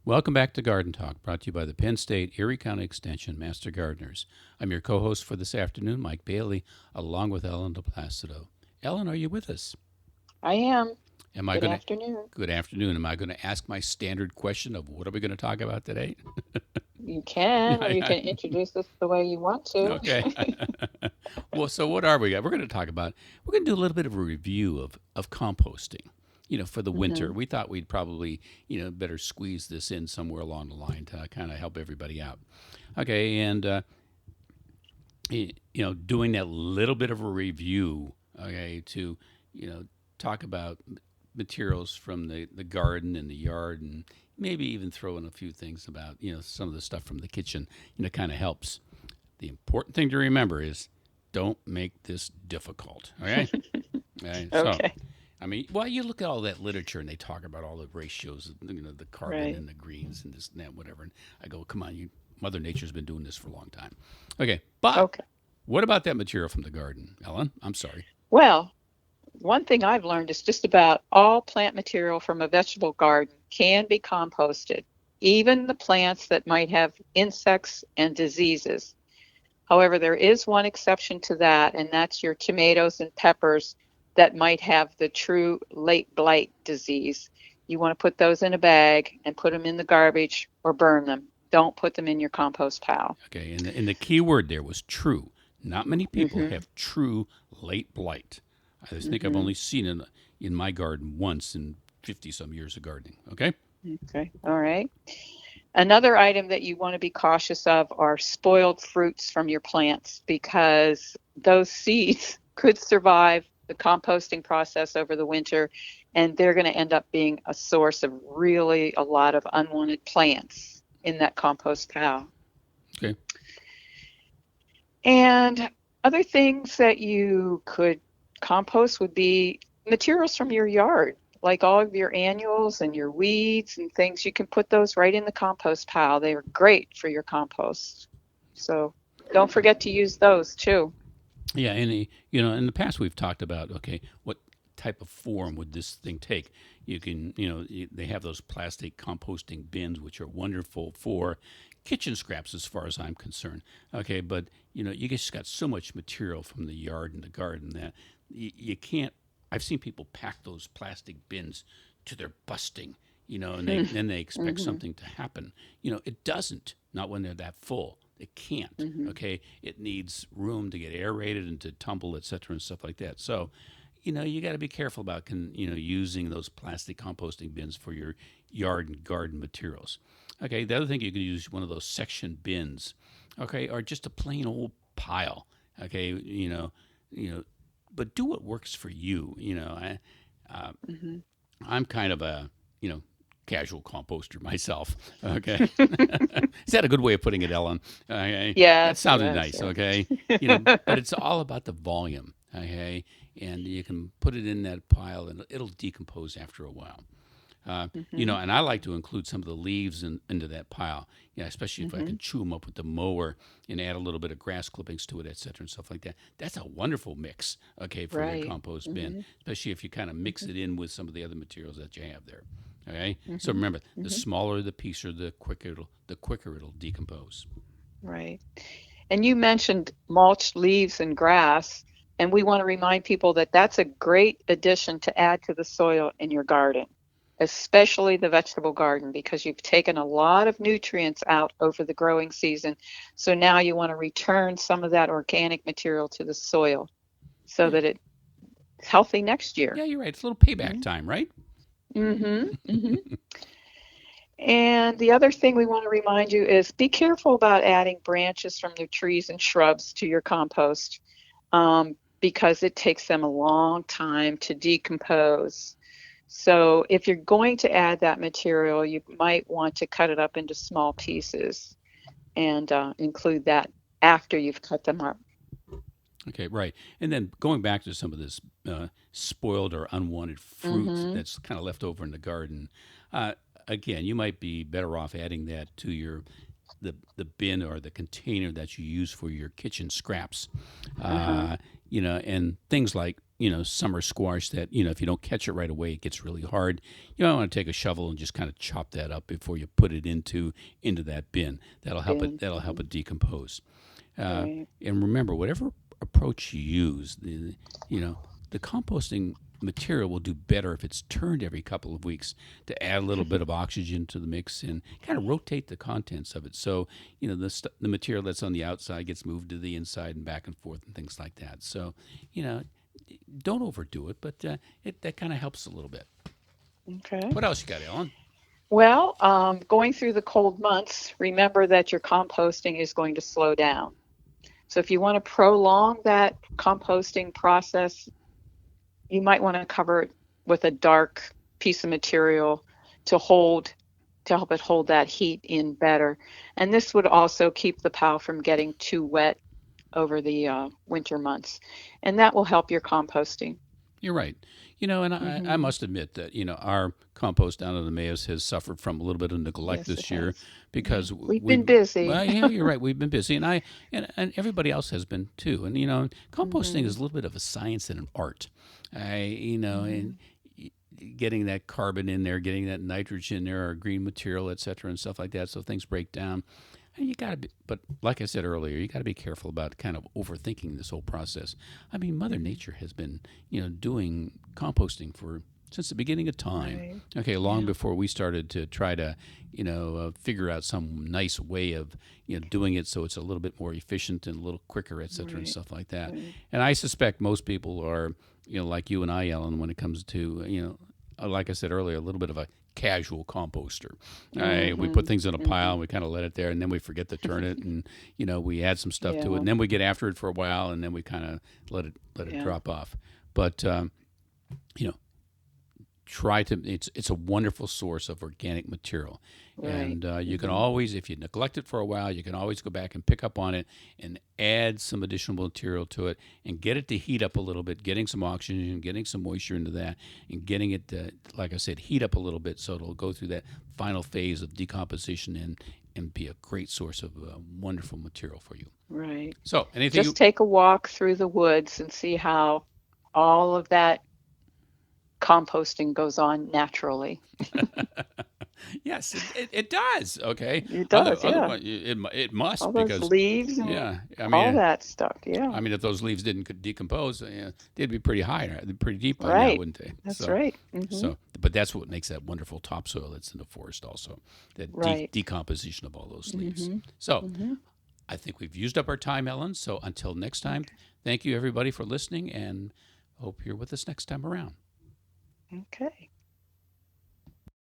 Welcome back to Garden Talk, brought to you by the Penn State Erie County Extension Master Gardeners. I'm your co-host for this afternoon, Mike Bailey, along with Ellen DePlacido. Ellen, are you with us? I am. Am I Good going to? afternoon. Good afternoon. Am I going to ask my standard question of what are we going to talk about today? You can, or you can introduce us the way you want to. Okay. Well, so what are we? We're going to talk about. We're going to do a little bit of a review of composting. For the winter, hmm we thought we'd probably better squeeze this in somewhere along the line to kind of help everybody out. Okay, and doing that little bit of a review, okay, to talk about materials from the garden and the yard, and maybe even throw in a few things about some of the stuff from the kitchen. Kind of helps. The important thing to remember is don't make this difficult. Okay. Okay. So, Okay. I mean, well, you look at all that literature and they talk about all the ratios, the carbon Right. and the greens and this and that, whatever. And I go, come on, Mother Nature's been doing this for a long time. Okay, but Okay. what about that material from the garden, Ellen? I'm sorry. Well, one thing I've learned is just about all plant material from a vegetable garden can be composted, even the plants that might have insects and diseases. However, there is one exception to that, and that's your tomatoes and peppers that might have the true late blight disease. You want to put those in a bag and put them in the garbage or burn them. Don't put them in your compost pile. Okay, and the key word there was true. Not many people Mhm. have true late blight. I just think I've Mhm. only seen it in my garden once in 50 some years of gardening. Okay. Okay. All right. Another item that you want to be cautious of are spoiled fruits from your plants because those seeds could survive the composting process over the winter and they're going to end up being a source of really a lot of unwanted plants in that compost pile. Okay. And other things that you could compost would be materials from your yard, like all of your annuals and your weeds and things. You can put those right in the compost pile. They are great for your compost. So don't forget to use those too. Yeah, and in the past we've talked about okay, what type of form would this thing take? You can, they have those plastic composting bins, which are wonderful for kitchen scraps, as far as I'm concerned. Okay, but you just got so much material from the yard and the garden that you can't. I've seen people pack those plastic bins to their busting, and then they expect Mm-hmm. something to happen. It doesn't. Not when they're that full. It can't. Mm-hmm. Okay, it needs room to get aerated and to tumble, etc., and stuff like that. So, you got to be careful about using those plastic composting bins for your yard and garden materials. Okay, the other thing you can use one of those section bins, okay, or just a plain old pile. Okay, but do what works for you. Uh, Mm-hmm. I'm kind of a casual composter myself. Okay, is that a good way of putting it, Ellen? Okay, that Yes, sounded yes, nice. Okay, yes. but it's all about the volume. Okay, and you can put it in that pile, and it'll decompose after a while. Mm-hmm. And I like to include some of the leaves into that pile. Especially if I Mm-hmm. can chew them up with the mower and add a little bit of grass clippings to it, et cetera, and stuff like that. That's a wonderful mix, okay, for your Right. compost bin, Mm-hmm. especially if you kind of mix Mm-hmm. it in with some of the other materials that you have there. Okay, so Mm-hmm. remember, the Mm-hmm. smaller the piece, or the quicker it'll decompose. Right. And you mentioned mulch, leaves, and grass, and we want to remind people that that's a great addition to add to the soil in your garden, especially the vegetable garden, because you've taken a lot of nutrients out over the growing season. So now you want to return some of that organic material to the soil so Yeah, that it's healthy next year. yeah, you're right. It's a little payback time, right? Mm-hmm. Mm-hmm. And the other thing we want to remind you is be careful about adding branches from the trees and shrubs to your compost because it takes them a long time to decompose. So if you're going to add that material, you might want to cut it up into small pieces and include that after you've cut them up. Okay, right. And then going back to some of this spoiled or unwanted fruit Mm-hmm. that's kind of left over in the garden, uh, again, you might be better off adding that to the bin or the container that you use for your kitchen scraps. Uh-huh. And things like summer squash that, if you don't catch it right away, it gets really hard. You might want to take a shovel and just kind of chop that up before you put it into that bin. That'll help it. Bin. That'll help it decompose. Right. And remember, whatever approach you use, the composting material will do better if it's turned every couple of weeks to add a little bit of oxygen to the mix and kind of rotate the contents of it. So, the material that's on the outside gets moved to the inside and back and forth and things like that. So, don't overdo it, but that kind of helps a little bit. Okay. What else you got, Ellen? Well, going through the cold months, remember that your composting is going to slow down. So if you want to prolong that composting process, you might want to cover it with a dark piece of material to help it hold that heat in better. And this would also keep the pile from getting too wet over the winter months. And that will help your composting. You're right. And I must admit that, our compost down in the Emmaus has suffered from a little bit of neglect Yes, it this year has. Yeah. because We've been busy. well, yeah, you're right. We've been busy, and everybody else has been too. And composting Mm-hmm. is a little bit of a science and an art. Mm-hmm. And getting that carbon in there, getting that nitrogen in there, or green material, et cetera, and stuff like that, so things break down. And you got to be, but like I said earlier, you got to be careful about kind of overthinking this whole process. I mean, Mother Nature has been, doing composting since the beginning of time. Right. Okay, long Yeah. before we started to try to, figure out some nice way of, doing it so it's a little bit more efficient and a little quicker, et cetera, and Right. stuff like that. Right. And I suspect most people are, like you and I, Ellen, when it comes to, like I said earlier, a little bit of a casual composter. We put Mm-hmm. things in a pile Mm-hmm. and we kind of let it there, and then we forget to turn it, and we add some stuff to it, Yeah. and then we get after it for a while, and then we kind of let it Yeah. drop off. But you know, try to. It's a wonderful source of organic material, Right. and you can Mm-hmm. always, if you neglect it for a while, you can always go back and pick up on it and add some additional material to it and get it to heat up a little bit, getting some oxygen, getting some moisture into that, and getting it to, like I said, heat up a little bit so it'll go through that final phase of decomposition and be a great source of wonderful material for you. Right. So, anything Just you, take a walk through the woods and see how all of that composting goes on naturally. yes, it does. Okay, It does, yeah. otherwise it All must those because leaves and yeah, all that stuff. Yeah. if those leaves didn't decompose, they'd be pretty high, pretty deep by now, Right. wouldn't they? That's right. But that's what makes that wonderful topsoil that's in the forest, also that Right. decomposition of all those leaves. Mm-hmm. So, Mm-hmm. I think we've used up our time, Ellen. So, until next time, thank you everybody for listening, and hope you're with us next time around. Okay.